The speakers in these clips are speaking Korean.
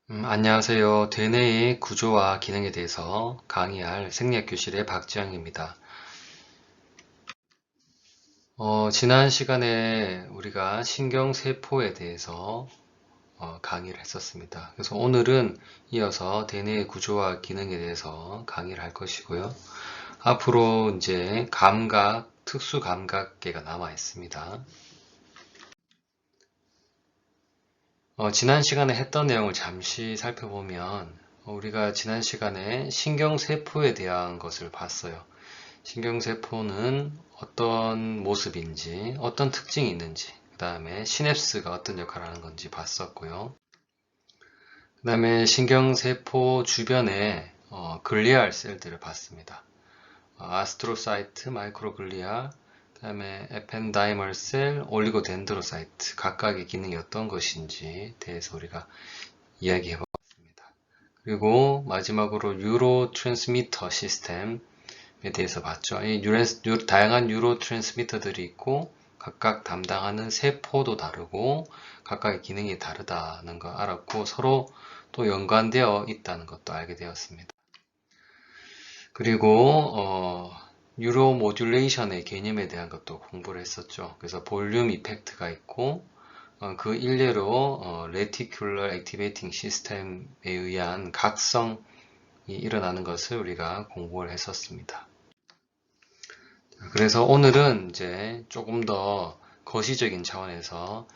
안녕하세요. 대뇌의 구조와 기능에 대해서 강의할 생리학교실의 박지영입니다. 지난 시간에 우리가 신경세포에 대해서 강의를 했었습니다. 그래서 오늘은 이어서 대뇌의 구조와 기능에 대해서 강의를 할 것이고요. 앞으로 이제 감각, 특수감각계가 남아 있습니다. 지난 시간에 했던 내용을 잠시 살펴보면 우리가 지난 시간에 신경세포에 대한 것을 봤어요. 신경세포는 어떤 모습인지, 어떤 특징이 있는지, 그 다음에 시냅스가 어떤 역할을 하는 건지 봤었고요. 그 다음에 신경세포 주변에 글리알 셀들을 봤습니다. 아스트로사이트, 마이크로글리아, 그 다음에 에펜다이멀 셀, 올리고덴드로사이트 각각의 기능이 어떤 것인지 대해서 우리가 이야기해 봤습니다. 그리고 마지막으로 뉴로 트랜스미터 시스템 에 대해서 봤죠. 다양한 뉴로 트랜스미터들이 있고 각각 담당하는 세포도 다르고 각각의 기능이 다르다는 걸 알았고 서로 또 연관되어 있다는 것도 알게 되었습니다. 그리고 뉴로 모듈레이션의 개념에 대한 것도 공부를 했었죠. 그래서 볼륨 이펙트가 있고 그 일례로 레티큘러 액티베이팅 시스템에 의한 각성이 일어나는 것을 우리가 공부를 했었습니다. 그래서 오늘은 이제 조금 더 거시적인 차원에서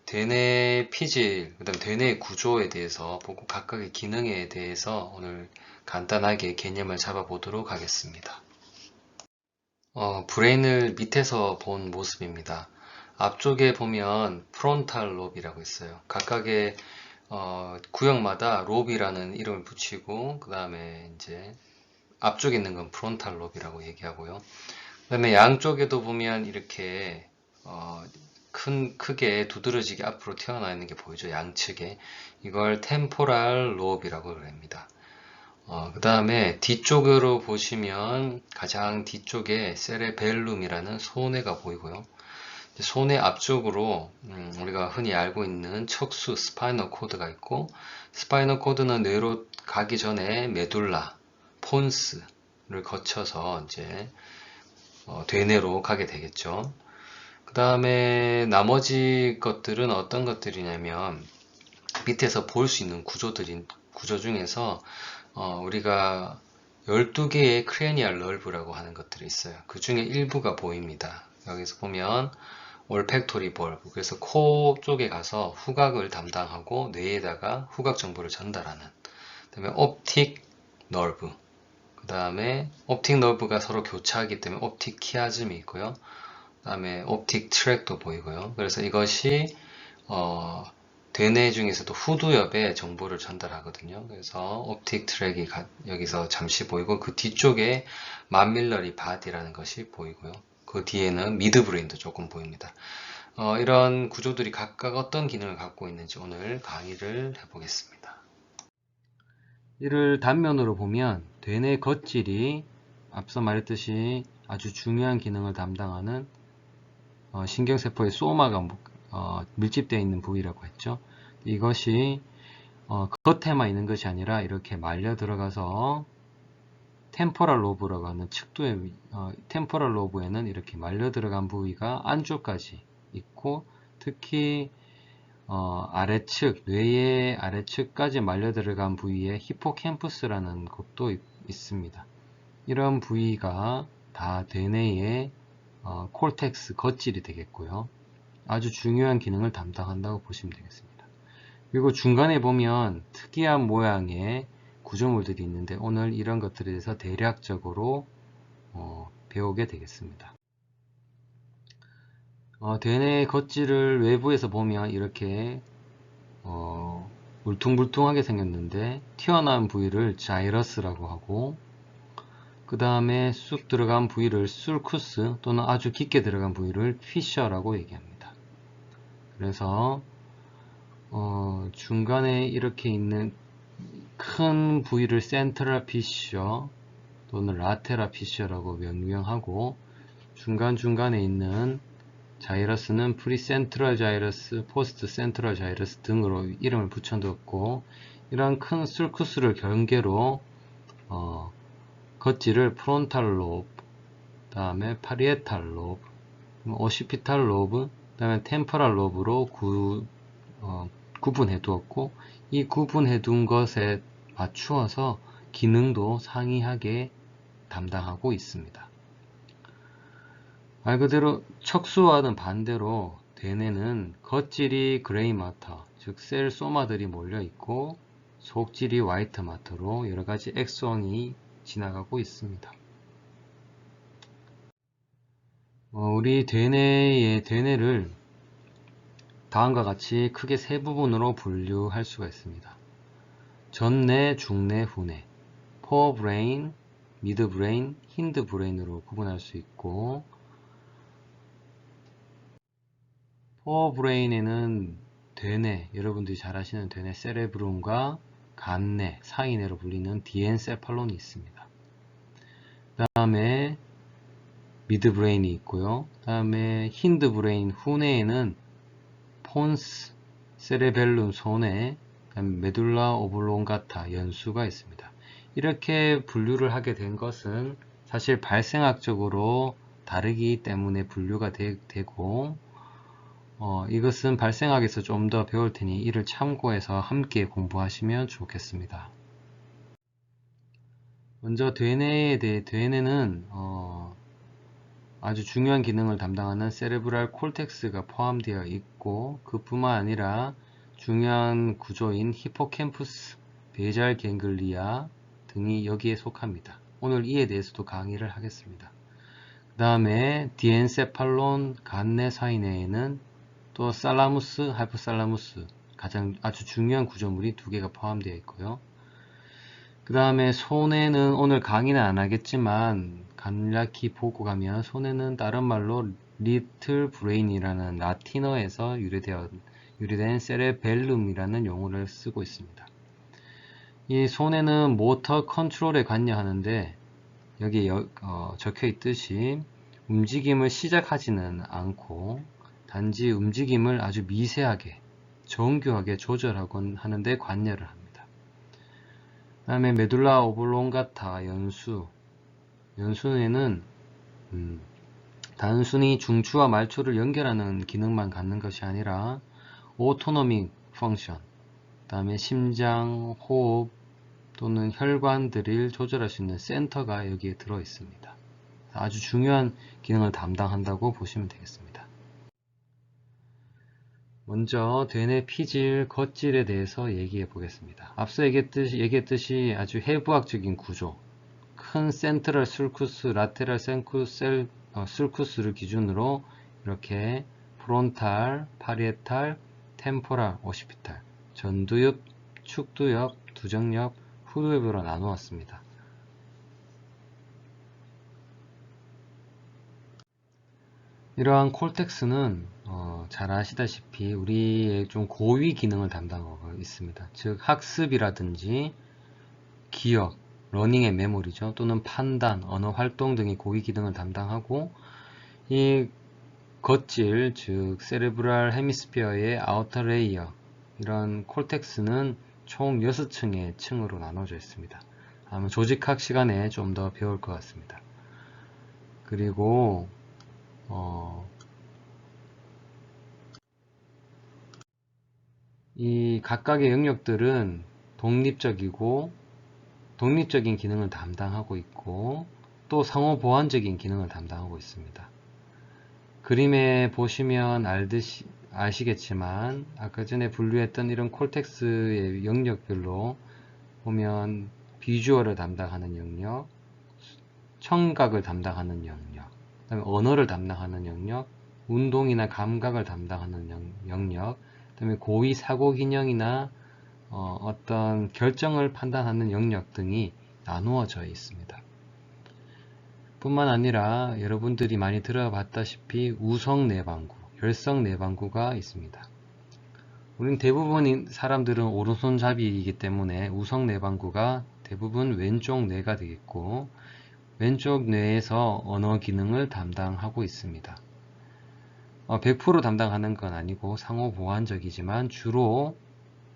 대뇌 피질, 그다음 대뇌 구조에 대해서 보고 각각의 기능에 대해서 오늘 간단하게 개념을 잡아보도록 하겠습니다. 브레인을 밑에서 본 모습입니다. 앞쪽에 보면 프론탈 롭이라고 있어요. 각각의 구역마다 롭이라는 이름을 붙이고 그 다음에 이제 앞쪽에 있는 건 프론탈 롭이라고 얘기하고요. 그 다음에 양쪽에도 보면 이렇게 크게 두드러지게 앞으로 튀어나와 있는 게 보이죠. 양측에. 이걸 템포랄 로브이라고 합니다. 그 다음에 뒤쪽으로 보시면 가장 뒤쪽에 세레벨룸이라는 소뇌가 보이고요. 소뇌 앞쪽으로 우리가 흔히 알고 있는 척수 스파이널 코드가 있고 스파이널 코드는 뇌로 가기 전에 메둘라, 폰스를 거쳐서 이제 대뇌로 가게 되겠죠. 그 다음에 나머지 것들은 어떤 것들이냐면 밑에서 볼 수 있는 구조 중에서 우리가 12개의 크레니얼 널브라고 하는 것들이 있어요. 그 중에 일부가 보입니다. 여기서 보면 올팩토리 벌브, 그래서 코 쪽에 가서 후각을 담당하고 뇌에다가 후각 정보를 전달하는. 그 다음에 옵틱 널브, 그 다음에 옵틱 너브가 서로 교차하기 때문에 옵틱 키아즘이 있고요. 그 다음에 옵틱 트랙도 보이고요. 그래서 이것이 대뇌 중에서도 후두엽에 정보를 전달하거든요. 그래서 옵틱 트랙이 여기서 잠시 보이고 그 뒤쪽에 만밀러리 바디라는 것이 보이고요. 그 뒤에는 미드브레인도 조금 보입니다. 이런 구조들이 각각 어떤 기능을 갖고 있는지 오늘 강의를 해보겠습니다. 이를 단면으로 보면 대뇌 겉질이 앞서 말했듯이 아주 중요한 기능을 담당하는 신경세포의 소마가 밀집되어 있는 부위라고 했죠. 이것이 겉에만 있는 것이 아니라 이렇게 말려 들어가서 템포럴 로브라고 하는 측도의 템포럴 로브에는 이렇게 말려 들어간 부위가 안쪽까지 있고 특히 아래측, 뇌의 아래측까지 말려 들어간 부위에 히포캠퍼스라는 곳도 있습니다. 이런 부위가 다 대뇌의 콜텍스 겉질이 되겠고요. 아주 중요한 기능을 담당한다고 보시면 되겠습니다. 그리고 중간에 보면 특이한 모양의 구조물들이 있는데 오늘 이런 것들에 대해서 대략적으로 배우게 되겠습니다. 대뇌의 겉질을 외부에서 보면 이렇게 울퉁불퉁하게 생겼는데 튀어나온 부위를 자이러스라고 하고 그 다음에 쑥 들어간 부위를 술쿠스 또는 아주 깊게 들어간 부위를 피셔라고 얘기합니다. 그래서 중간에 이렇게 있는 큰 부위를 센트럴 피셔 또는 라테럴 피셔라고 명명하고 중간중간에 있는 자이러스는 프리센트럴 자이러스, 포스트 센트럴 자이러스 등으로 이름을 붙여뒀고, 이러한 큰 sulcus를 경계로 겉질을 프론탈 로브, 다음에 파리에탈 로브, 오시피탈 로브, 다음에 템포랄 로브로 구분해 두었고, 이 구분해 둔 것에 맞추어서 기능도 상이하게 담당하고 있습니다. 말 그대로 척수와는 반대로 대뇌는 겉질이 그레이 마터, 즉 셀 소마들이 몰려 있고, 속질이 화이트 마터로 여러가지 액선이 지나가고 있습니다. 우리 대뇌를 다음과 같이 크게 세 부분으로 분류할 수가 있습니다. 전뇌, 중뇌, 후뇌, 포브레인, 미드브레인, 힌드브레인으로 구분할 수 있고, 포브레인에는 대뇌, 여러분들이 잘 아시는 대뇌 세레브룸과 간뇌, 사이뇌로 불리는 디엔세팔론이 있습니다. 그 다음에 미드브레인이 있고요. 그 다음에 힌드브레인 후뇌에는 폰스, 세레벨룸 소뇌, 메둘라 오블롱가타 연수가 있습니다. 이렇게 분류를 하게 된 것은 사실 발생학적으로 다르기 때문에 분류가 되고, 이것은 발생학에서 좀 더 배울 테니 이를 참고해서 함께 공부하시면 좋겠습니다. 먼저 대뇌는 아주 중요한 기능을 담당하는 세레브랄 콜텍스가 포함되어 있고, 그뿐만 아니라 중요한 구조인 히포캠푸스, 베잘 갱글리아 등이 여기에 속합니다. 오늘 이에 대해서도 강의를 하겠습니다. 그 다음에 디엔세팔론, 간뇌, 사이뇌에는 또 살라무스, 하이포살라무스, 아주 중요한 구조물이 두 개가 포함되어 있고요. 그 다음에 소뇌는 오늘 강의는 안 하겠지만 간략히 보고 가면, 소뇌는 다른 말로 리틀 브레인이라는 라틴어에서 유래된 세레벨룸이라는 용어를 쓰고 있습니다. 이 소뇌는 모터 컨트롤에 관여하는데, 여기에 적혀 있듯이 움직임을 시작하지는 않고 단지 움직임을 아주 미세하게 정교하게 조절하곤 하는데 관여를 합니다. 그 다음에 메둘라 오블롱가타 연수뇌는 단순히 중추와 말초를 연결하는 기능만 갖는 것이 아니라 오토노믹 펑션, 그 다음에 심장, 호흡 또는 혈관들을 조절할 수 있는 센터가 여기에 들어 있습니다. 아주 중요한 기능을 담당한다고 보시면 되겠습니다. 먼저 대뇌 피질, 겉질에 대해서 얘기해 보겠습니다. 앞서 얘기했듯이 아주 해부학적인 구조, 큰 센트럴 술쿠스, 라테럴 술쿠스를 기준으로 이렇게 프론탈, 파리에탈, 템포랄, 오시피탈, 전두엽, 축두엽, 두정엽, 후두엽으로 나누었습니다. 이러한 콜텍스는 잘 아시다시피 우리의 좀 고위 기능을 담당하고 있습니다. 즉 학습이라든지 기억, 러닝의 메모리죠. 또는 판단, 언어 활동 등의 고위 기능을 담당하고, 이 겉질, 즉 세레브랄 헤미스피어의 아우터 레이어, 이런 콜텍스는 총 6층의 층으로 나눠져 있습니다. 아마 조직학 시간에 좀 더 배울 것 같습니다. 그리고 이 각각의 영역들은 독립적인 기능을 담당하고 있고, 또 상호 보완적인 기능을 담당하고 있습니다. 그림에 보시면 아시겠지만 아까 전에 분류했던 이런 콜텍스의 영역별로 보면 비주얼을 담당하는 영역, 청각을 담당하는 영역, 그다음에 언어를 담당하는 영역, 운동이나 감각을 담당하는 영역, 그다음에 고위 사고 기능이나 어떤 결정을 판단하는 영역 등이 나누어져 있습니다. 뿐만 아니라 여러분들이 많이 들어봤다시피 우성내방구, 결성내방구가 있습니다. 우린 대부분 사람들은 오른손잡이이기 때문에 우성내방구가 대부분 왼쪽 뇌가 되겠고, 왼쪽 뇌에서 언어 기능을 담당하고 있습니다. 100% 담당하는 건 아니고 상호 보완적이지만 주로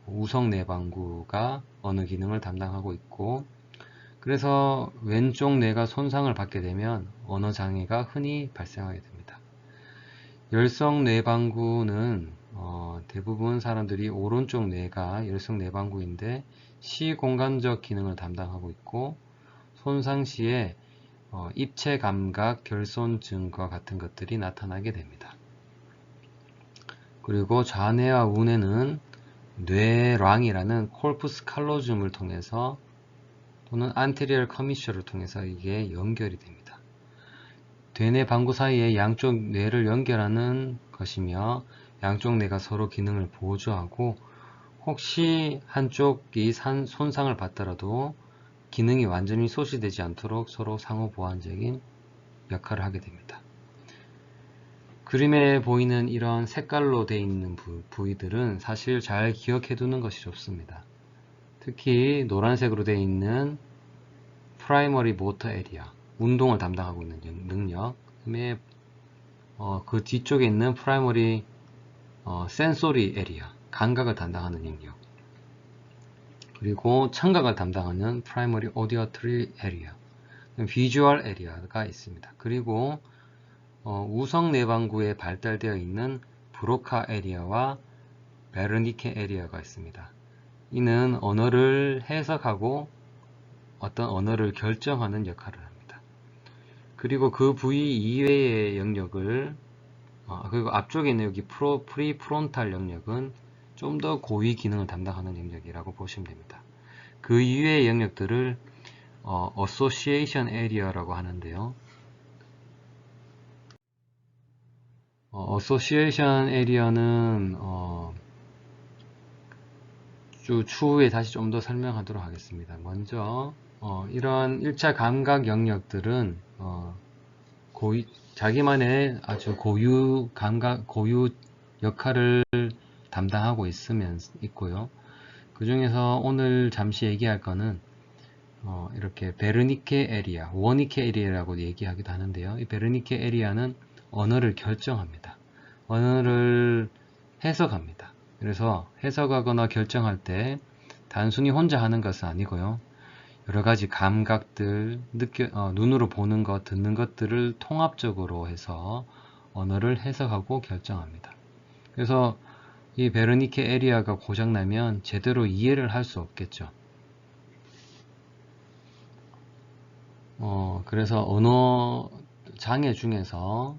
우성 내방구가 언어 기능을 담당하고 있고, 그래서 왼쪽 뇌가 손상을 받게 되면 언어 장애가 흔히 발생하게 됩니다. 열성 뇌방구는 대부분 사람들이 오른쪽 뇌가 열성 뇌방구인데 시공간적 기능을 담당하고 있고, 손상 시에 입체 감각 결손 증과 같은 것들이 나타나게 됩니다. 그리고 좌뇌와 우뇌는 뇌랑이라는 콜푸스 칼로즘을 통해서 또는 안테리얼 커미셔를 통해서 이게 연결이 됩니다. 대뇌 방구 사이에 양쪽 뇌를 연결하는 것이며, 양쪽 뇌가 서로 기능을 보조하고 혹시 한쪽이 손상을 받더라도 기능이 완전히 소실되지 않도록 서로 상호 보완적인 역할을 하게 됩니다. 그림에 보이는 이런 색깔로 되어 있는 부위들은 사실 잘 기억해 두는 것이 좋습니다. 특히 노란색으로 되어 있는 프라이머리 모터 에리아, 운동을 담당하고 있는 능력, 그다음에 그 뒤쪽에 있는 프라이머리 센소리 에리아, 감각을 담당하는 영역, 그리고 청각을 담당하는 프라이머리 오디어터리 에리아, 비주얼 에리아가 있습니다. 그리고 우성 내방구에 발달되어 있는 브로카 에리아와 베르니케 에리아가 있습니다. 이는 언어를 해석하고 어떤 언어를 결정하는 역할을 합니다. 그리고 그 부위 이외의 영역을 그리고 앞쪽에 있는 여기 프리프론탈 영역은 좀 더 고위 기능을 담당하는 영역이라고 보시면 됩니다. 그 이외의 영역들을 어소시에이션 에리아라고 하는데요. 어소시에이션 에리아는 추후에 다시 좀 더 설명하도록 하겠습니다. 먼저 이런 1차 감각 영역들은 자기만의 아주 고유 감각, 고유 역할을 담당하고 있고요. 그 중에서 오늘 잠시 얘기할 거는 이렇게 베르니케 에리아, 워니케 에리아라고 얘기하기도 하는데요. 이 베르니케 에리아는 언어를 결정합니다. 언어를 해석합니다. 그래서 해석하거나 결정할 때 단순히 혼자 하는 것은 아니고요. 여러 가지 감각들, 눈으로 보는 것, 듣는 것들을 통합적으로 해서 언어를 해석하고 결정합니다. 그래서 이 베르니케 에리아가 고장나면 제대로 이해를 할 수 없겠죠. 그래서 언어 장애 중에서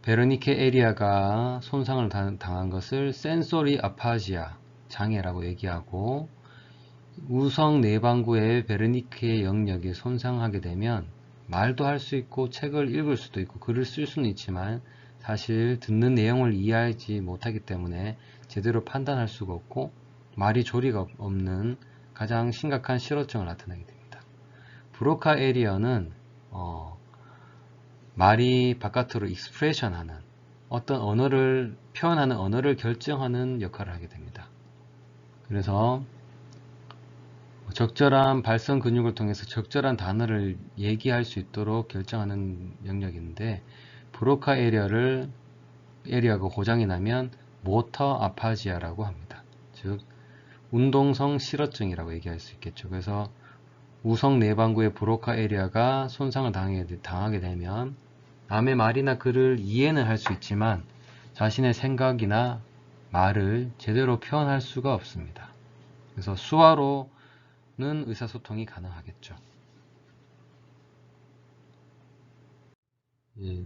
베르니케 에리아가 손상을 당한 것을 센소리 아파지아 장애라고 얘기하고, 우성 내방구의 베르니케 영역이 손상하게 되면 말도 할 수 있고 책을 읽을 수도 있고 글을 쓸 수는 있지만 사실 듣는 내용을 이해하지 못하기 때문에 제대로 판단할 수가 없고 말이 조리가 없는 가장 심각한 실어증을 나타내게 됩니다. 브로카 에리어는 말이 바깥으로 익스프레션 하는, 어떤 언어를 표현하는, 언어를 결정하는 역할을 하게 됩니다. 그래서 적절한 발성 근육을 통해서 적절한 단어를 얘기할 수 있도록 결정하는 영역인데, 브로카 에리어가 고장이 나면 모터 아파지아라고 합니다. 즉 운동성 실어증이라고 얘기할 수 있겠죠. 그래서 우성 내방구의 브로카 에리아가 손상을 당하게 되면 남의 말이나 글을 이해는 할 수 있지만 자신의 생각이나 말을 제대로 표현할 수가 없습니다. 그래서 수화로는 의사소통이 가능하겠죠.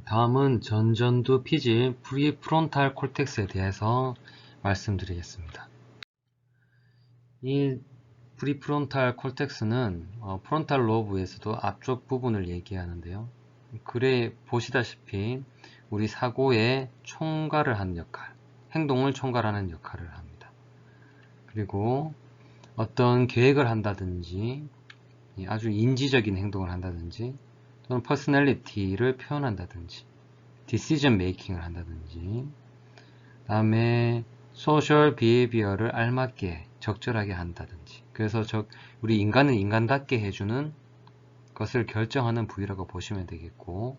다음은 전전두 피지 프리프론탈 콜텍스에 대해서 말씀드리겠습니다. 이 프리프론탈 콜텍스는 프론탈 로브에서도 앞쪽 부분을 얘기하는데요. 글에 보시다시피 우리 사고의 총괄을 하는 역할, 행동을 총괄하는 역할을 합니다. 그리고 어떤 계획을 한다든지 아주 인지적인 행동을 한다든지 또는 퍼스널리티를 표현한다든지 디시전 메이킹을 한다든지, 다음에 소셜 비헤비어를 알맞게 적절하게 한다든지, 그래서 우리 인간은 인간답게 해주는 것을 결정하는 부위라고 보시면 되겠고,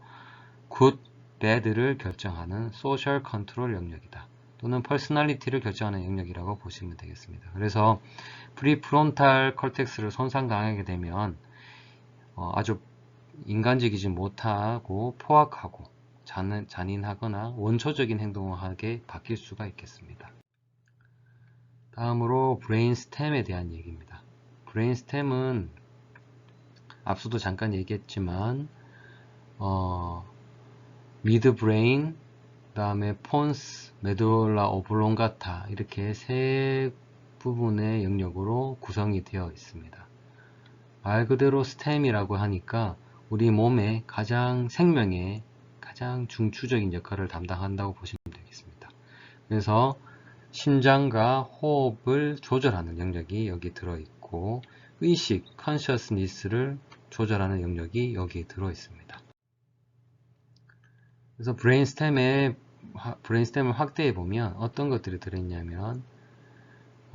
굿 bad를 결정하는 소셜 컨트롤 영역이다. 또는 퍼스널리티를 결정하는 영역이라고 보시면 되겠습니다. 그래서 프리프론탈 콜텍스를 손상 당하게 되면 아주 인간적이지 못하고 포악하고 잔인하거나 원초적인 행동을 하게 바뀔 수가 있겠습니다. 다음으로 브레인스템에 대한 얘기입니다. 브레인스템은 앞서도 잠깐 얘기했지만 미드브레인, 그 다음에 폰스, 메돌라 오블롱가타 이렇게 세 부분의 영역으로 구성이 되어 있습니다. 말 그대로 스템이라고 하니까 우리 몸의 생명의 가장 중추적인 역할을 담당한다고 보시면 되겠습니다. 그래서 심장과 호흡을 조절하는 영역이 여기 들어있고 의식, consciousness를 조절하는 영역이 여기에 들어있습니다. 그래서 브레인스템을 확대해 보면 어떤 것들이 들어있냐면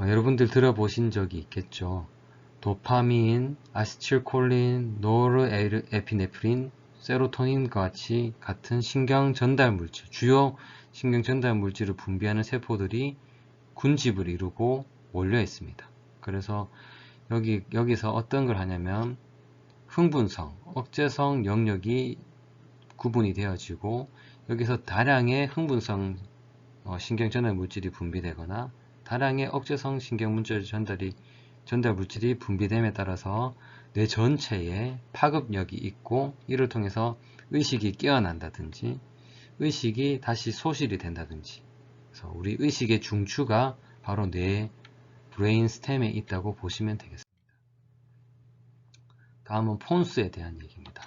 여러분들 들어보신 적이 있겠죠. 도파민, 아세틸콜린, 노르에피네프린, 세로토닌과 같은 신경 전달 물질, 주요 신경 전달 물질을 분비하는 세포들이 군집을 이루고 몰려 있습니다. 그래서 여기서 어떤 걸 하냐면 흥분성, 억제성 영역이 구분이 되어지고 여기서 다량의 흥분성 신경 전달 물질이 분비되거나 다량의 억제성 신경 전달 물질이 분비됨에 따라서 뇌 전체에 파급력이 있고 이를 통해서 의식이 깨어난다든지 의식이 다시 소실이 된다든지 그래서 우리 의식의 중추가 바로 뇌 브레인스템에 있다고 보시면 되겠습니다. 다음은 폰스에 대한 얘기입니다.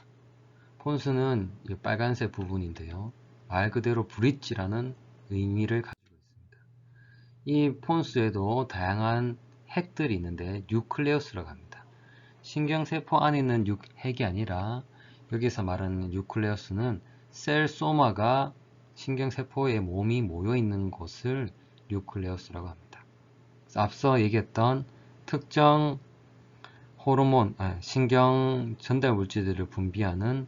폰스는 이 빨간색 부분인데요. 말 그대로 브릿지라는 의미를 가지고 있습니다. 이 폰스에도 다양한 핵들이 있는데 뉴클레우스라고 합니다. 신경세포 안에 있는 핵이 아니라 여기서 말하는 뉴클레우스는 셀 소마가 신경세포의 몸이 모여있는 곳을 뉴클레우스라고 합니다. 앞서 얘기했던 특정 호르몬, 신경 전달 물질들을 분비하는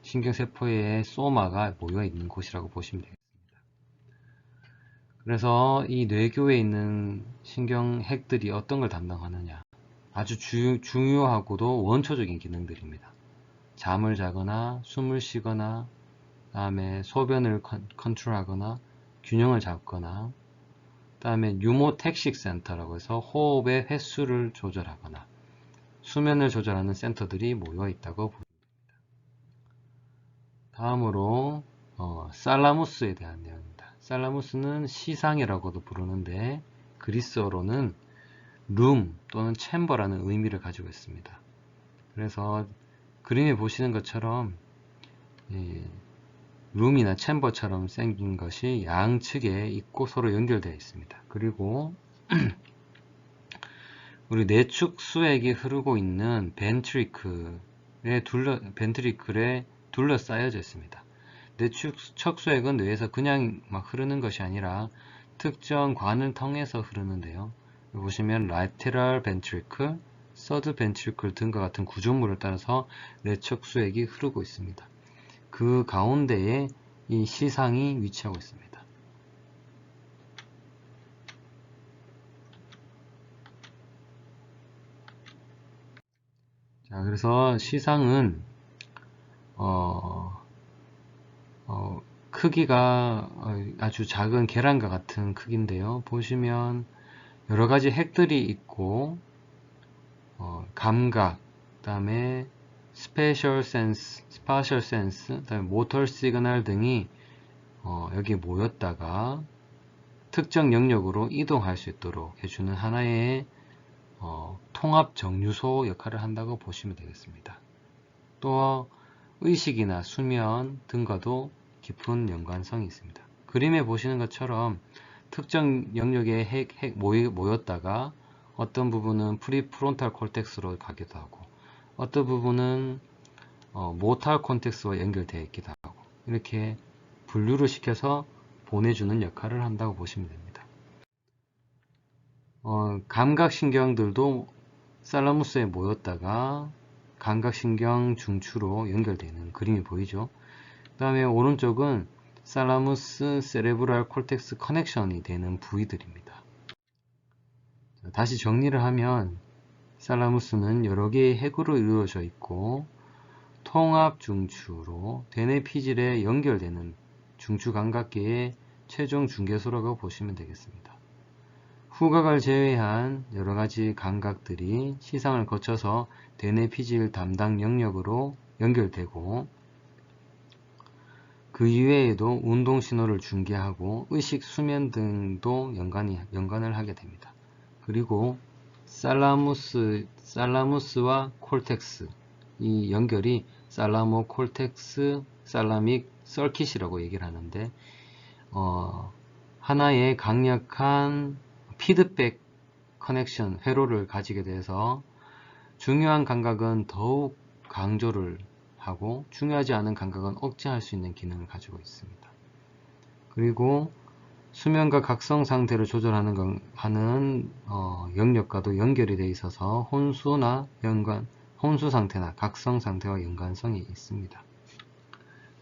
신경세포의 소마가 모여있는 곳이라고 보시면 되겠습니다. 그래서 이 뇌교에 있는 신경핵들이 어떤 걸 담당하느냐 아주 중요하고도 원초적인 기능들입니다. 잠을 자거나 숨을 쉬거나 다음에 소변을 컨트롤하거나 균형을 잡거나 다음에 뉴모택식 센터라고 해서 호흡의 횟수를 조절하거나 수면을 조절하는 센터들이 모여 있다고 봅니다. 다음으로 살라무스에 대한 내용입니다. 살라무스는 시상이라고도 부르는데 그리스어로는 룸 또는 챔버라는 의미를 가지고 있습니다. 그래서 그림에 보시는 것처럼 룸이나 챔버처럼 생긴 것이 양측에 있고 서로 연결되어 있습니다. 그리고 우리 내축 수액이 흐르고 있는 벤트리클에 둘러싸여져 있습니다. 내축 척수액은 뇌에서 그냥 막 흐르는 것이 아니라 특정 관을 통해서 흐르는데요. 보시면 lateral ventricle, third ventricle 등과 같은 구조물을 따라서 내척수액이 흐르고 있습니다. 그 가운데에 이 시상이 위치하고 있습니다. 자, 그래서 시상은 크기가 아주 작은 계란과 같은 크기인데요. 보시면 여러 가지 핵들이 있고 감각, 그다음에 스페셜 센스, 그다음에 모터 시그널 등이 여기 모였다가 특정 영역으로 이동할 수 있도록 해주는 하나의 통합 정류소 역할을 한다고 보시면 되겠습니다. 또 의식이나 수면 등과도 깊은 연관성이 있습니다. 그림에 보시는 것처럼 특정 영역에 핵 모였다가 어떤 부분은 프리프론탈 콜텍스로 가기도 하고 어떤 부분은 모탈 콘텍스와 연결되어 있기도 하고 이렇게 분류를 시켜서 보내주는 역할을 한다고 보시면 됩니다. 감각신경들도 살라무스에 모였다가 감각신경 중추로 연결되는 그림이 보이죠. 그 다음에 오른쪽은 살라무스 세레브랄 콜텍스 커넥션이 되는 부위들입니다. 다시 정리를 하면 살라무스는 여러 개의 핵으로 이루어져 있고 통합 중추로 대뇌 피질에 연결되는 중추 감각계의 최종 중개소라고 보시면 되겠습니다. 후각을 제외한 여러가지 감각들이 시상을 거쳐서 대뇌 피질 담당 영역으로 연결되고 그 이외에도 운동 신호를 중개하고 의식, 수면 등도 연관을 하게 됩니다. 그리고 살라무스와 콜텍스, 이 연결이 살라모 콜텍스 살라믹 서킷이라고 얘기를 하는데 하나의 강력한 피드백 커넥션 회로를 가지게 돼서 중요한 감각은 더욱 강조를 하고 중요하지 않은 감각은 억제할 수 있는 기능을 가지고 있습니다. 그리고 수면과 각성 상태를 조절하는 영역과도 연결이 되어 있어서 혼수 상태나 각성 상태와 연관성이 있습니다.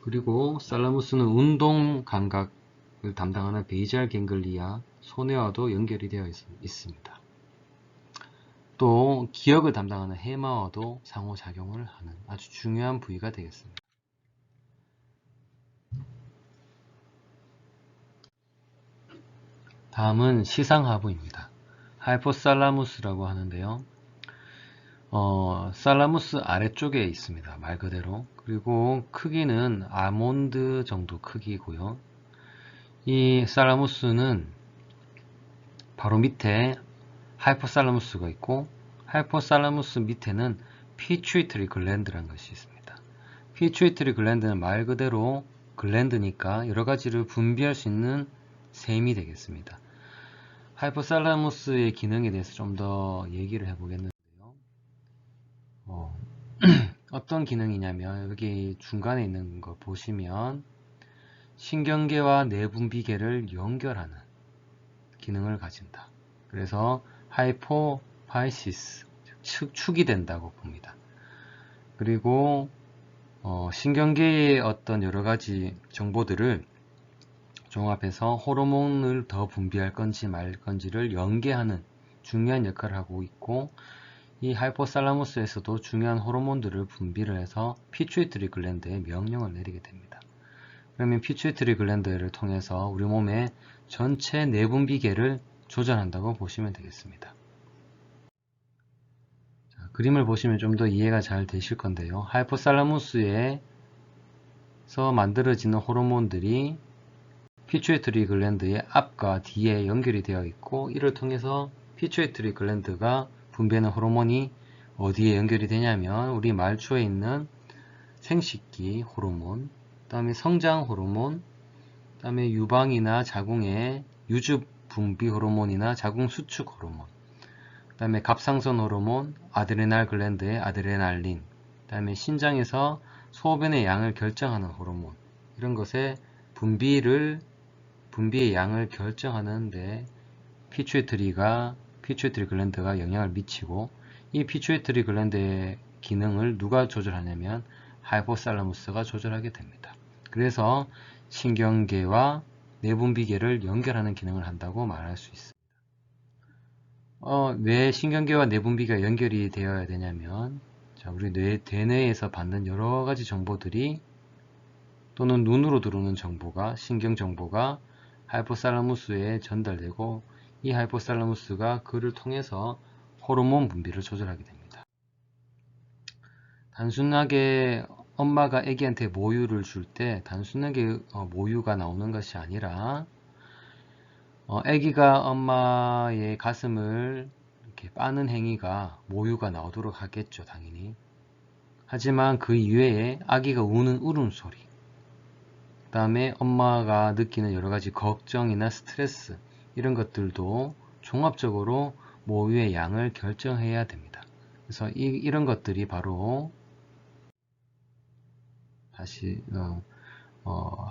그리고 살라무스는 운동 감각을 담당하는 베이지알 갱글리아 소뇌와도 연결이 되어 있습니다. 또 기억을 담당하는 해마와도 상호작용을 하는 아주 중요한 부위가 되겠습니다. 다음은 시상하부입니다. 하이포살라무스라고 하는데요. 살라무스 아래쪽에 있습니다. 말 그대로. 그리고 크기는 아몬드 정도 크기고요. 이 살라무스는 바로 밑에 하이포살라무스가 있고 하이포살라무스 밑에는 피추이트리 글랜드라는 것이 있습니다. 피추이트리 글랜드는 말 그대로 글랜드니까 여러가지를 분비할 수 있는 셈이 되겠습니다. 하이포살라무스의 기능에 대해서 좀 더 얘기를 해보겠는데요. 어떤 기능이냐면 여기 중간에 있는 거 보시면 신경계와 내분비계를 연결하는 기능을 가진다. 그래서 하이포파이시스, 축이 된다고 봅니다. 그리고 신경계의 어떤 여러가지 정보들을 종합해서 호르몬을 더 분비할 건지 말 건지를 연계하는 중요한 역할을 하고 있고 이 하이포살라무스에서도 중요한 호르몬들을 분비를 해서 피추이트리 글랜드에 명령을 내리게 됩니다. 그러면 피추이트리 글랜드를 통해서 우리 몸의 전체 내분비계를 조절한다고 보시면 되겠습니다. 자, 그림을 보시면 좀 더 이해가 잘 되실 건데요. 하이포살라무스에서 만들어지는 호르몬들이 피추이트리 글랜드의 앞과 뒤에 연결이 되어 있고 이를 통해서 피추이트리 글랜드가 분비하는 호르몬이 어디에 연결이 되냐면 우리 말초에 있는 생식기 호르몬, 그 다음에 성장 호르몬, 그 다음에 유방이나 자궁의 유즙 분비 호르몬이나 자궁 수축 호르몬, 그 다음에 갑상선 호르몬, 아드레날 글랜드의 아드레날린, 그 다음에 신장에서 소변의 양을 결정하는 호르몬, 이런 것의 분비의 양을 결정하는데 피추이트리 글랜드가 영향을 미치고 이 피추이트리 글랜드의 기능을 누가 조절하냐면 하이포살라무스가 조절하게 됩니다. 그래서 신경계와 내분비계를 연결하는 기능을 한다고 말할 수 있습니다. 왜 신경계와 내분비계가 연결이 되어야 되냐면 우리 대뇌에서 받는 여러가지 정보들이 또는 눈으로 들어오는 정보가 신경 정보가 하이포살라무스에 전달되고 이 하이포살라무스가 그를 통해서 호르몬 분비를 조절하게 됩니다. 단순하게 엄마가 아기한테 모유를 줄 때 단순하게 모유가 나오는 것이 아니라 아기가 엄마의 가슴을 이렇게 빠는 행위가 모유가 나오도록 하겠죠, 당연히. 하지만 그 이외에 아기가 우는 울음소리, 그 다음에 엄마가 느끼는 여러가지 걱정이나 스트레스, 이런 것들도 종합적으로 모유의 양을 결정해야 됩니다. 그래서 이런 것들이 바로 다시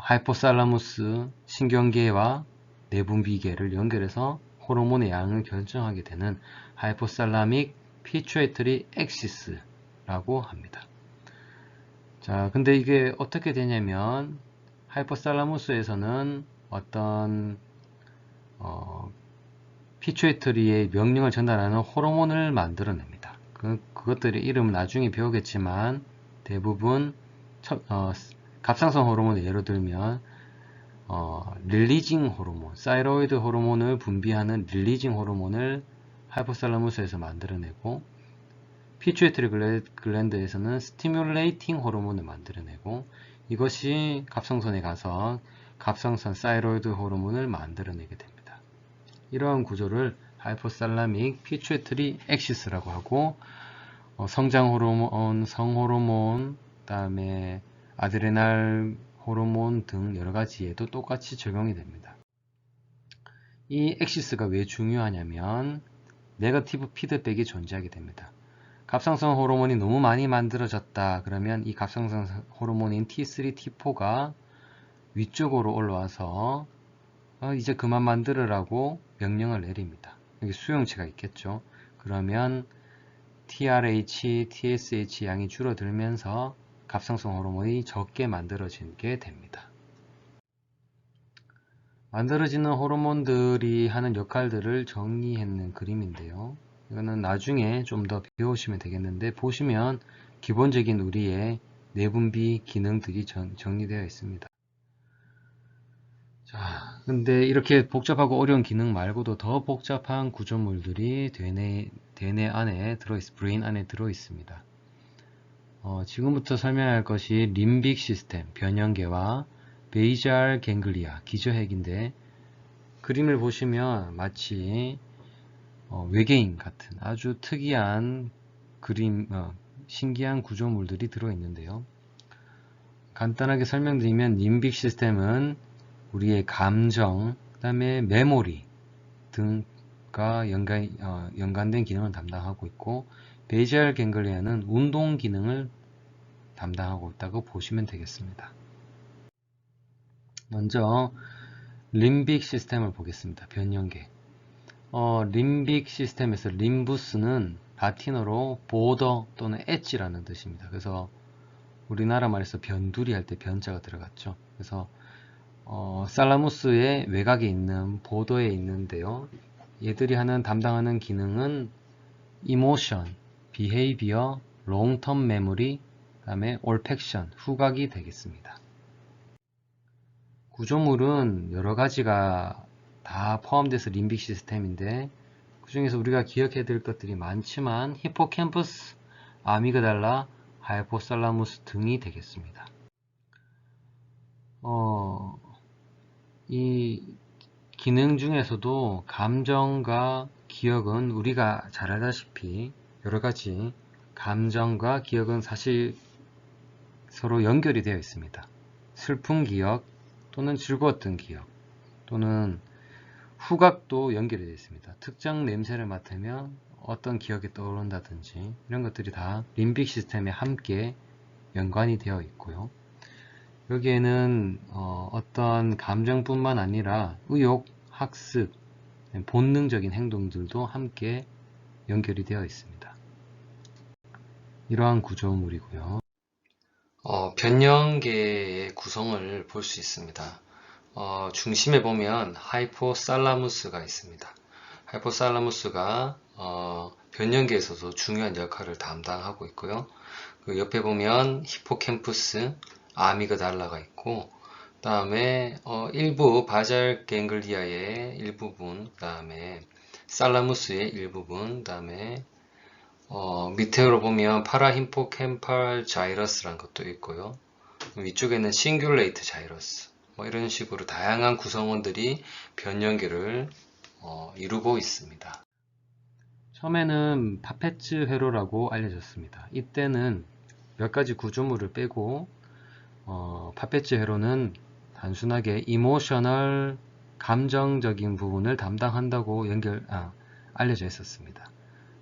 하이포살라무스 신경계와 내분비계를 연결해서 호르몬의 양을 결정하게 되는 하이포살라믹 피추이트리 엑시스라고 합니다. 자, 근데 이게 어떻게 되냐면 하이포살라무스에서는 어떤 피추이터리의 명령을 전달하는 호르몬을 만들어냅니다. 그것들의 이름은 나중에 배우겠지만 대부분 갑상선 호르몬을 예로 들면 릴리징 호르몬, 사이로이드 호르몬을 분비하는 릴리징 호르몬을 하이포살라무스에서 만들어내고, 피추이터리 글랜드에서는 스티뮬레이팅 호르몬을 만들어내고, 이것이 갑상선에 가서 갑상선 사이로이드 호르몬을 만들어내게 됩니다. 이러한 구조를 하이포살라믹 피추이터리 액시스라고 하고, 성장 호르몬, 성호르몬, 그다음에 아드레날 호르몬 등 여러가지에도 똑같이 적용이 됩니다. 이 액시스가 왜 중요하냐면 네거티브 피드백이 존재하게 됩니다. 갑상선 호르몬이 너무 많이 만들어졌다 그러면 이 갑상선 호르몬인 T3, T4가 위쪽으로 올라와서 이제 그만 만들으라고 명령을 내립니다. 여기 수용체가 있겠죠. 그러면 TRH, TSH 양이 줄어들면서 갑상선 호르몬이 적게 만들어지게 됩니다. 만들어지는 호르몬들이 하는 역할들을 정리했는 그림인데요. 이거는 나중에 좀 더 배우시면 되겠는데, 보시면 기본적인 우리의 내분비 기능들이 정리되어 있습니다. 자, 근데 이렇게 복잡하고 어려운 기능 말고도 더 복잡한 구조물들이 대뇌 안에 브레인 안에 들어 있습니다. 지금부터 설명할 것이 림빅 시스템, 변형계와 베이잘 갱글리아, 기저핵인데, 그림을 보시면 마치 외계인 같은 아주 특이한 신기한 구조물들이 들어있는데요. 간단하게 설명드리면 림빅 시스템은 우리의 감정, 그 다음에 메모리 등과 연관된 기능을 담당하고 있고, 베이잘 갱글리아는 운동 기능을 담당하고 있다고 보시면 되겠습니다. 먼저 림빅 시스템을 보겠습니다. 변형계. 림빅 시스템에서 림부스는 라틴어로 보더 또는 엣지라는 뜻입니다. 그래서 우리나라 말에서 변두리 할 때 변자가 들어갔죠. 그래서 살라무스의 외곽에 있는 보더에 있는데요. 얘들이 담당하는 기능은 이모션, 비헤이비어, 롱텀 메모리, 그 다음에 올팩션, 후각이 되겠습니다. 구조물은 여러 가지가 다 포함돼서 림빅 시스템인데, 그 중에서 우리가 기억해야 될 것들이 많지만 히포캠퍼스, 아미그달라, 하이포살라무스 등이 되겠습니다. 이 기능 중에서도 감정과 기억은 우리가 잘 알다시피 여러 가지 감정과 기억은 사실 서로 연결이 되어 있습니다. 슬픈 기억 또는 즐거웠던 기억 또는 후각도 연결이 되어 있습니다. 특정 냄새를 맡으면 어떤 기억이 떠오른다든지 이런 것들이 다 림빅 시스템에 함께 연관이 되어 있고요. 여기에는 어떤 감정뿐만 아니라 의욕, 학습, 본능적인 행동들도 함께 연결이 되어 있습니다. 이러한 구조물이고요. 변형계의 구성을 볼 수 있습니다. 중심에 보면 하이포살라무스가 있습니다. 하이포살라무스가 변형계에서도 중요한 역할을 담당하고 있고요. 그 옆에 보면 히포캠푸스, 아미그달라가 있고, 그 다음에 일부 바잘 갱글리아의 일부분, 그 다음에 살라무스의 일부분, 그 다음에 밑으로 보면 파라힘포캠팔 자이러스라는 것도 있고요. 위쪽에는 싱귤레이트 자이러스, 이런 식으로 다양한 구성원들이 변형계를 이루고 있습니다. 처음에는 파페츠 회로라고 알려졌습니다. 이때는 몇 가지 구조물을 빼고 파페츠 회로는 단순하게 이모셔널 감정적인 부분을 담당한다고 알려져 있었습니다.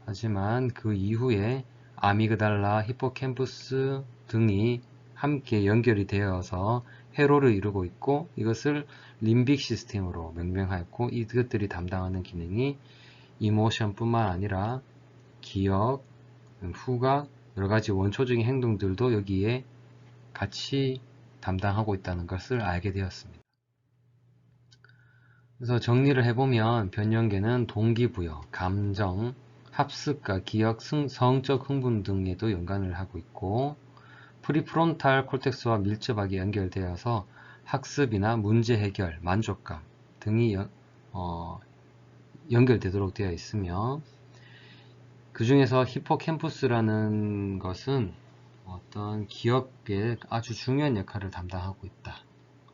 하지만 그 이후에 아미그달라, 히포캠푸스 등이 함께 연결이 되어서 회로를 이루고 있고, 이것을 림빅 시스템으로 명명하였고, 이것들이 담당하는 기능이 이모션 뿐만 아니라 기억, 후각, 여러가지 원초적인 행동들도 여기에 같이 담당하고 있다는 것을 알게 되었습니다. 그래서 정리를 해보면 변연계는 동기부여, 감정, 학습과 기억, 성적 흥분 등에도 연관을 하고 있고 프리프론탈 콜텍스와 밀접하게 연결되어서 학습이나 문제 해결, 만족감 등이 연결되도록 되어 있으며 그 중에서 히포캠퍼스라는 것은 어떤 기억에 아주 중요한 역할을 담당하고 있다.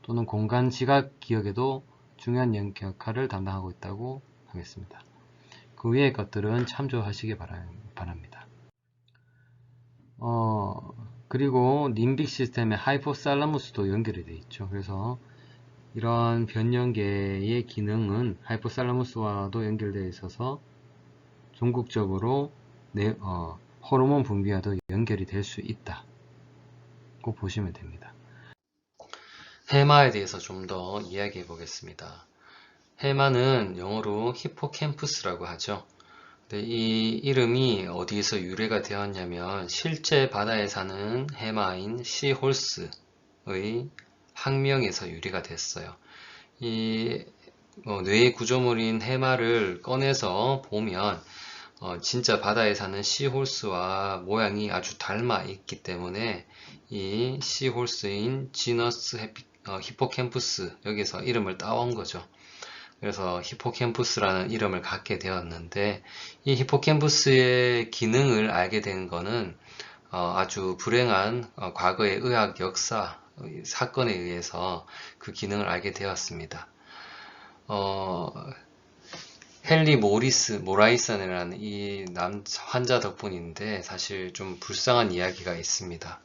또는 공간 지각 기억에도 중요한 역할을 담당하고 있다고 하겠습니다. 그 외의 것들은 참조하시기 바랍니다. 그리고 림빅 시스템의 하이포살라무스도 연결이 되어 있죠. 그래서 이러한 변연계의 기능은 하이포살라무스와도 연결되어 있어서 종국적으로 호르몬 분비와도 연결이 될 수 있다고 보시면 됩니다. 해마에 대해서 좀 더 이야기해 보겠습니다. 해마는 영어로 히포캠퍼스라고 하죠. 근데 이 이름이 어디에서 유래가 되었냐면 실제 바다에 사는 해마인 시홀스의 학명에서 유래가 됐어요. 이 뇌의 구조물인 해마를 꺼내서 보면 진짜 바다에 사는 시홀스와 모양이 아주 닮아 있기 때문에 이 시홀스인 지너스 히포캠푸스 여기서 이름을 따온 거죠. 그래서 히포캠푸스라는 이름을 갖게 되었는데 이 히포캠푸스의 기능을 알게 된 거는 아주 불행한 과거의 의학 역사 사건에 의해서 그 기능을 알게 되었습니다. 헨리 모라이슨이라는 이 환자 덕분인데 사실 좀 불쌍한 이야기가 있습니다.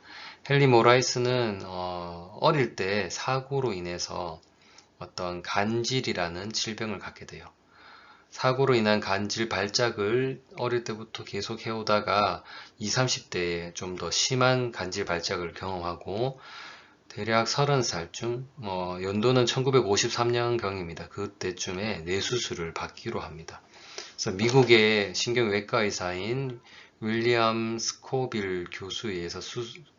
헨리 모라이슨은 어릴 때 사고로 인해서 어떤 간질이라는 질병을 갖게 돼요. 사고로 인한 간질 발작을 어릴 때부터 계속 해오다가 20, 30대에 좀 더 심한 간질 발작을 경험하고 대략 30살쯤, 연도는 1953년경입니다. 그때쯤에 뇌수술을 받기로 합니다. 그래서 미국의 신경외과 의사인 윌리엄 스코빌 교수에 의해서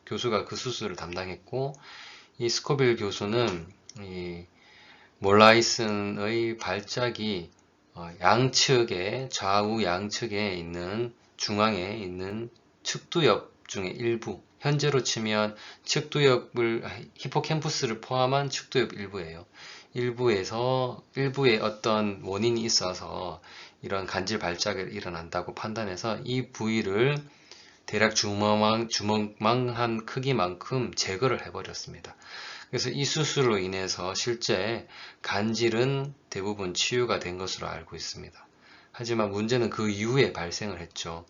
교수가 그 수술을 담당했고, 이 스코빌 교수는 이 몰라이슨의 발작이 좌우 양측에 있는 중앙에 있는 측두엽 중에 일부, 현재로 치면 히포캠푸스를 포함한 측두엽 일부예요. 일부에 어떤 원인이 있어서 이런 간질 발작이 일어난다고 판단해서 이 부위를 대략 주먹만한 크기만큼 제거를 해버렸습니다. 그래서 이 수술로 인해서 실제 간질은 대부분 치유가 된 것으로 알고 있습니다. 하지만 문제는 그 이후에 발생을 했죠.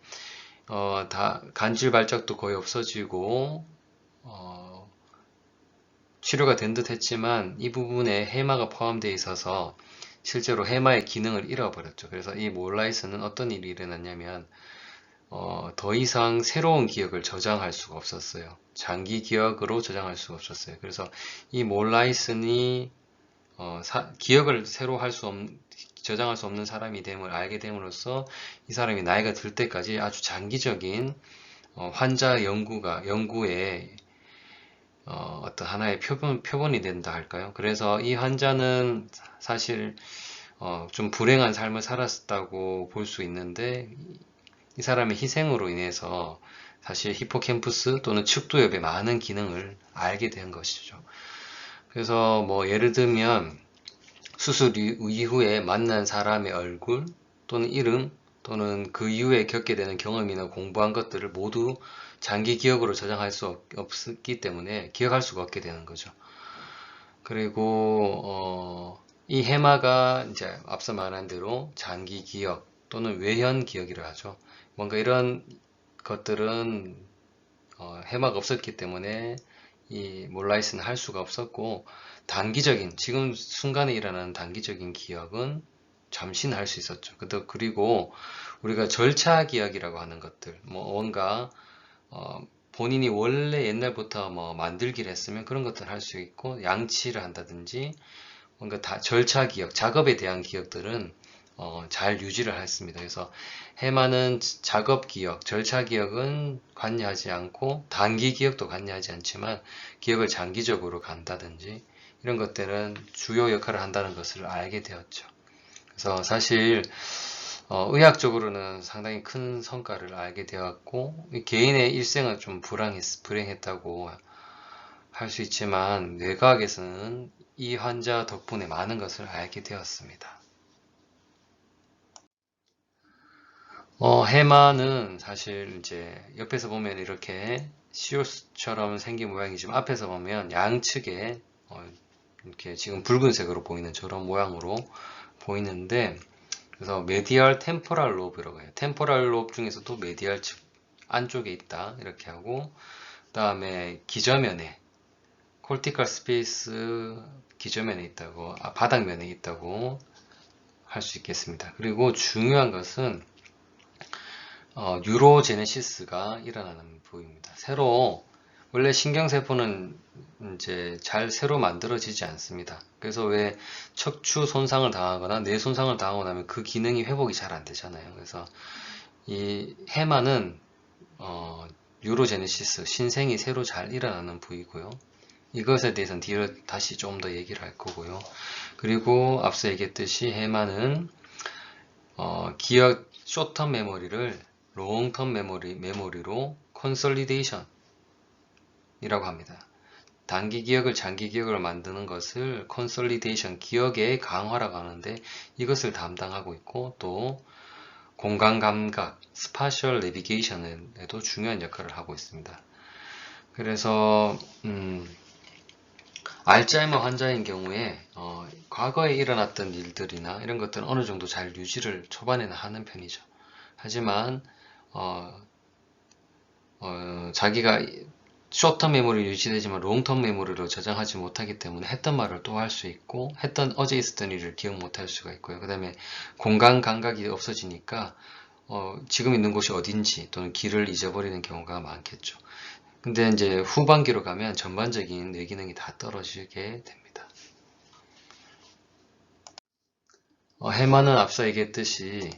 간질 발작도 거의 없어지고 치료가 된 듯 했지만 이 부분에 해마가 포함되어 있어서 실제로 해마의 기능을 잃어버렸죠. 그래서 이 몰라이슨은 어떤 일이 일어났냐면 더 이상 새로운 기억을 저장할 수가 없었어요. 장기 기억으로 저장할 수가 없었어요. 그래서 이 몰라이슨이 기억을 새로 저장할 수 없는 사람이 됨을 알게 됨으로써 이 사람이 나이가 들 때까지 아주 장기적인 환자 연구에 어떤 하나의 표본이 된다 할까요? 그래서 이 환자는 사실 좀 불행한 삶을 살았다고 볼 수 있는데 이 사람의 희생으로 인해서 사실 히포캠푸스 또는 측두엽의 많은 기능을 알게 된 것이죠. 그래서 예를 들면 수술 이후에 만난 사람의 얼굴 또는 이름 또는 그 이후에 겪게 되는 경험이나 공부한 것들을 모두 장기 기억으로 저장할 수 없기 때문에 기억할 수가 없게 되는 거죠. 그리고 이 해마가 이제 앞서 말한 대로 장기 기억 또는 외현 기억이라 하죠. 뭔가 이런 것들은 해마가 없었기 때문에 이 몰라이슨은 할 수가 없었고 지금 순간에 일어나는 단기적인 기억은 잠시는 할 수 있었죠. 그리고 우리가 절차 기억이라고 하는 것들, 뭔가 본인이 원래 옛날부터 만들기를 했으면 그런 것들을 할 수 있고 양치를 한다든지 뭔가 절차 기억, 작업에 대한 기억들은 잘 유지를 했습니다. 그래서 해마는 작업 기억, 절차 기억은 관여하지 않고 단기 기억도 관여하지 않지만 기억을 장기적으로 간다든지 이런 것들은 주요 역할을 한다는 것을 알게 되었죠. 그래서 사실 의학적으로는 상당히 큰 성과를 알게 되었고 개인의 일생은 좀 불행했다고 할 수 있지만 뇌과학에서는 이 환자 덕분에 많은 것을 알게 되었습니다. 해마는 사실 이제 옆에서 보면 이렇게 시옷처럼 생긴 모양이지만 앞에서 보면 양측에 이렇게 지금 붉은색으로 보이는 저런 모양으로 보이는데 그래서 메디얼 템포럴 로브라고 해요. 템포럴 로브 중에서도 메디얼 측 안쪽에 있다 이렇게 하고 그 다음에 기저면에 콜티컬 스페이스 기저면에 있다고 바닥면에 있다고 할 수 있겠습니다. 그리고 중요한 것은 뉴로제네시스가 일어나는 부위입니다. 원래 신경세포는 이제 잘 새로 만들어지지 않습니다. 그래서 왜 척추 손상을 당하거나 뇌 손상을 당하고 나면 그 기능이 회복이 잘 안 되잖아요. 그래서 이 해마는 뉴로제네시스, 신생이 새로 잘 일어나는 부위고요. 이것에 대해서는 뒤로 다시 좀 더 얘기를 할 거고요. 그리고 앞서 얘기했듯이 해마는 기억 쇼텀 메모리를 롱텀 메모리로 컨솔리데이션 이라고 합니다. 단기 기억을 장기 기억으로 만드는 것을 컨솔리데이션 기억의 강화라고 하는데 이것을 담당하고 있고 또 공간 감각 스파셜 내비게이션에도 중요한 역할을 하고 있습니다. 그래서 알츠하이머 환자인 경우에 과거에 일어났던 일들이나 이런 것들은 어느 정도 잘 유지를 초반에는 하는 편이죠. 하지만 자기가 숏텀 메모리 유지되지만 롱텀 메모리로 저장하지 못하기 때문에 했던 말을 또 할 수 있고 어제 있었던 일을 기억 못할 수가 있고요. 그 다음에 공간 감각이 없어지니까 지금 있는 곳이 어딘지 또는 길을 잊어버리는 경우가 많겠죠. 근데 이제 후반기로 가면 전반적인 뇌 기능이 다 떨어지게 됩니다. 해마는 앞서 얘기했듯이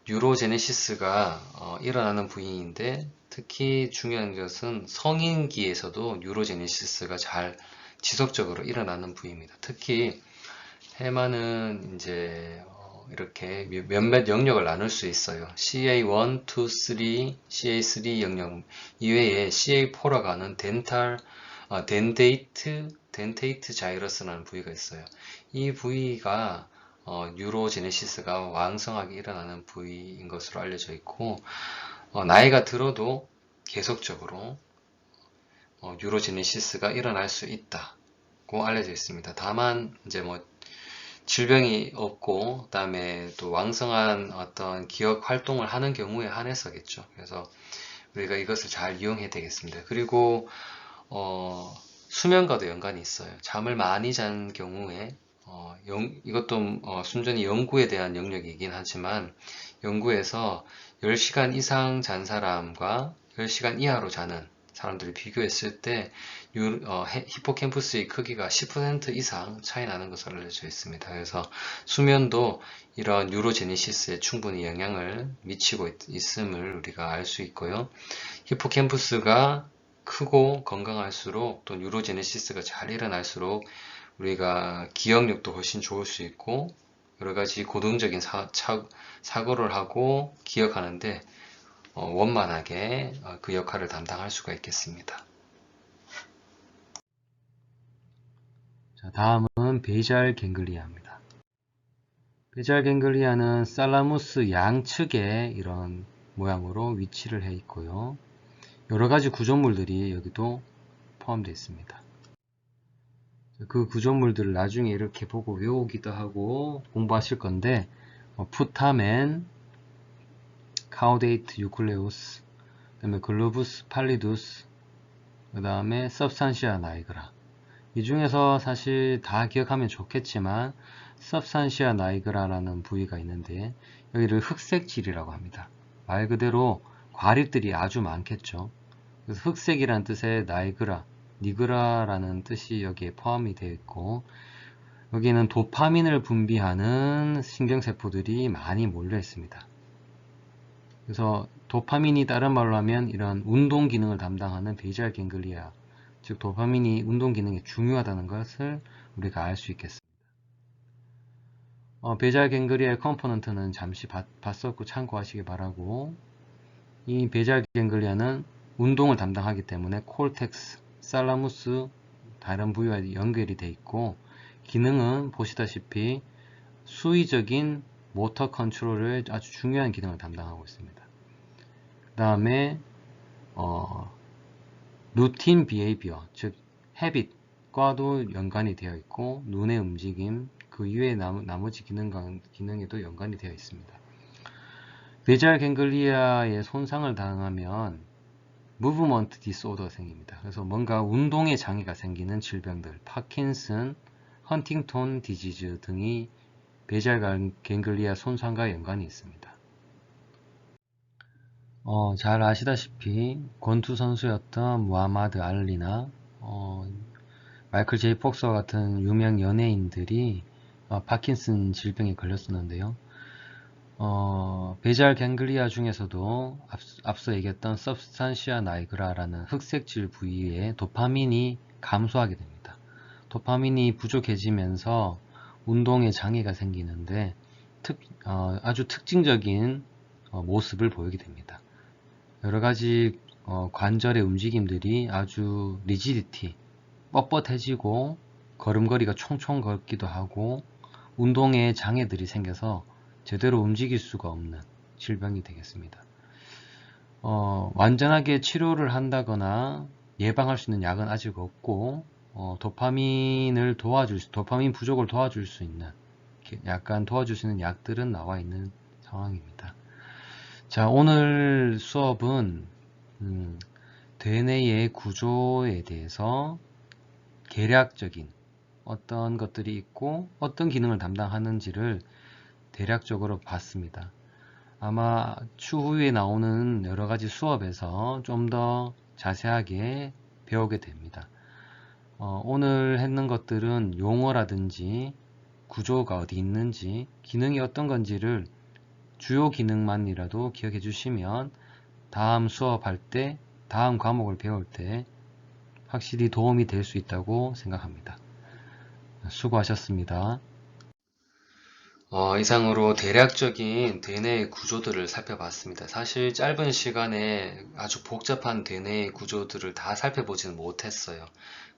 뉴로제네시스가 일어나는 부위인데 특히 중요한 것은 성인기에서도 뉴로제네시스가 잘 지속적으로 일어나는 부위입니다. 특히 해마는 이제 이렇게 몇몇 영역을 나눌 수 있어요. CA1, 2, 3, CA3 영역 이외에 CA4라고 하는 덴테이트 자이러스라는 부위가 있어요. 이 부위가 뉴로제네시스가 왕성하게 일어나는 부위인 것으로 알려져 있고 나이가 들어도 계속적으로 뉴로제네시스가 일어날 수 있다고 알려져 있습니다. 다만 이제 뭐 질병이 없고 그다음에 또 왕성한 어떤 기억 활동을 하는 경우에 한해서겠죠. 그래서 우리가 이것을 잘 이용해야 되겠습니다. 그리고 수면과도 연관이 있어요. 잠을 많이 잔 경우에 이것도 순전히 연구에 대한 영역이긴 하지만 연구에서 10시간 이상 잔 사람과 10시간 이하로 자는 사람들을 비교했을 때 히포캠퍼스의 크기가 10% 이상 차이 나는 것으로 알려져 있습니다. 그래서 수면도 이런 뉴로제네시스에 충분히 영향을 미치고 있음을 우리가 알 수 있고요. 히포캠퍼스가 크고 건강할수록 또 뉴로제네시스가 잘 일어날수록 우리가 기억력도 훨씬 좋을 수 있고 여러가지 고등적인 사고를 하고 기억하는데 원만하게 그 역할을 담당할 수가 있겠습니다. 자, 다음은 베이잘 갱글리아입니다. 베이잘 갱글리아는 살라무스 양측에 이런 모양으로 위치를 해 있고요. 여러가지 구조물들이 여기도 포함되어 있습니다. 그 구조물들을 나중에 이렇게 보고 외우기도 하고 공부하실 건데 푸타멘, 카우데이트 유클레우스, 그 다음에 글로부스 팔리두스, 그 다음에 substantia nigra. 이 중에서 사실 다 기억하면 좋겠지만 substantia nigra라는 부위가 있는데 여기를 흑색질이라고 합니다. 말 그대로 과립들이 아주 많겠죠. 그래서 흑색이란 뜻의 nigra라는 뜻이 여기에 포함이 되어 있고 여기는 도파민을 분비하는 신경세포들이 많이 몰려 있습니다. 그래서 도파민이 다른 말로 하면 이런 운동 기능을 담당하는 베이잘 갱글리아, 즉 도파민이 운동 기능에 중요하다는 것을 우리가 알 수 있겠습니다. 베이잘 갱글리아의 컴포넌트는 잠시 봤었고 참고하시기 바라고, 이 베이잘 갱글리아는 운동을 담당하기 때문에 콜텍스, 살라무스 다른 부위와 연결이 되어 있고, 기능은 보시다시피 수의적인 모터 컨트롤을 아주 중요한 기능을 담당하고 있습니다. 그 다음에 루틴 비헤이비어, 즉 헤빗과도 연관이 되어 있고, 눈의 움직임, 그 이외의 나머지 기능에도 연관이 되어 있습니다. 베이잘 갱글리아에 손상을 당하면 무브먼트 디스오더가 생깁니다. 그래서 뭔가 운동에 장애가 생기는 질병들, 파킨슨, 헌팅톤 디지즈 등이 베이잘 갱글리아 손상과 연관이 있습니다. 잘 아시다시피 권투 선수였던 무하마드 알리나 마이클 제이 폭스와 같은 유명 연예인들이 파킨슨 질병에 걸렸었는데요. 베이잘 갱글리아 중에서도 앞서 얘기했던 서브스탄시아 나이그라라는 흑색질 부위에 도파민이 감소하게 됩니다. 도파민이 부족해지면서 운동에 장애가 생기는데 아주 특징적인 모습을 보이게 됩니다. 여러가지 관절의 움직임들이 아주 리지디티, 뻣뻣해지고 걸음걸이가 총총 걷기도 하고 운동에 장애들이 생겨서 제대로 움직일 수가 없는 질병이 되겠습니다. 완전하게 치료를 한다거나 예방할 수 있는 약은 아직 없고, 도파민 부족을 도와줄 수 있는, 약간 도와줄 수 있는 약들은 나와 있는 상황입니다. 자, 오늘 수업은 DNA의 구조에 대해서 계략적인 어떤 것들이 있고 어떤 기능을 담당하는지를 대략적으로 봤습니다. 아마 추후에 나오는 여러가지 수업에서 좀 더 자세하게 배우게 됩니다. 오늘 했는 것들은 용어라든지 구조가 어디 있는지, 기능이 어떤 건지를 주요 기능만이라도 기억해 주시면 다음 수업할 때, 다음 과목을 배울 때 확실히 도움이 될 수 있다고 생각합니다. 수고하셨습니다. 이상으로 대략적인 DNA 구조들을 살펴봤습니다. 사실 짧은 시간에 아주 복잡한 DNA 구조들을 다 살펴보지는 못했어요.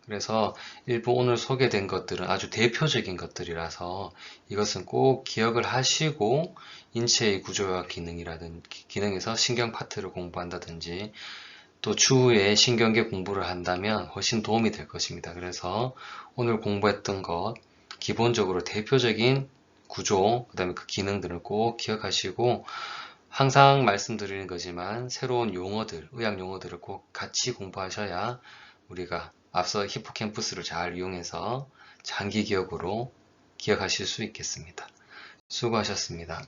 그래서 일부 오늘 소개된 것들은 아주 대표적인 것들이라서 이것은 꼭 기억을 하시고 인체의 구조와 기능에서 신경 파트를 공부한다든지 또 추후에 신경계 공부를 한다면 훨씬 도움이 될 것입니다. 그래서 오늘 공부했던 것, 기본적으로 대표적인 구조, 그 다음에 그 기능들을 꼭 기억하시고 항상 말씀드리는 거지만 새로운 용어들, 의학 용어들을 꼭 같이 공부하셔야 우리가 앞서 히포캠퍼스를 잘 이용해서 장기 기억으로 기억하실 수 있겠습니다. 수고하셨습니다.